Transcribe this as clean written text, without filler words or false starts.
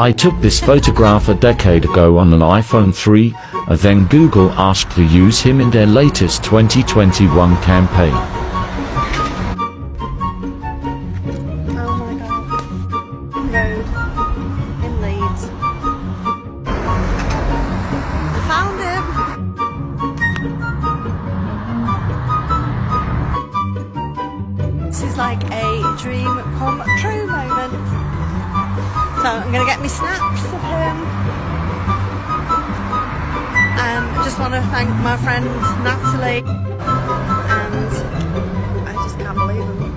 I took this photograph a decade ago on an iPhone 3, and then Google asked to use him in their latest 2021 campaign. Oh my god. Road in Leeds. I found him! This is like a dream come true moment. So I'm going to get me snaps of him. I just want to thank my friend Natalie, and I just can't believe him.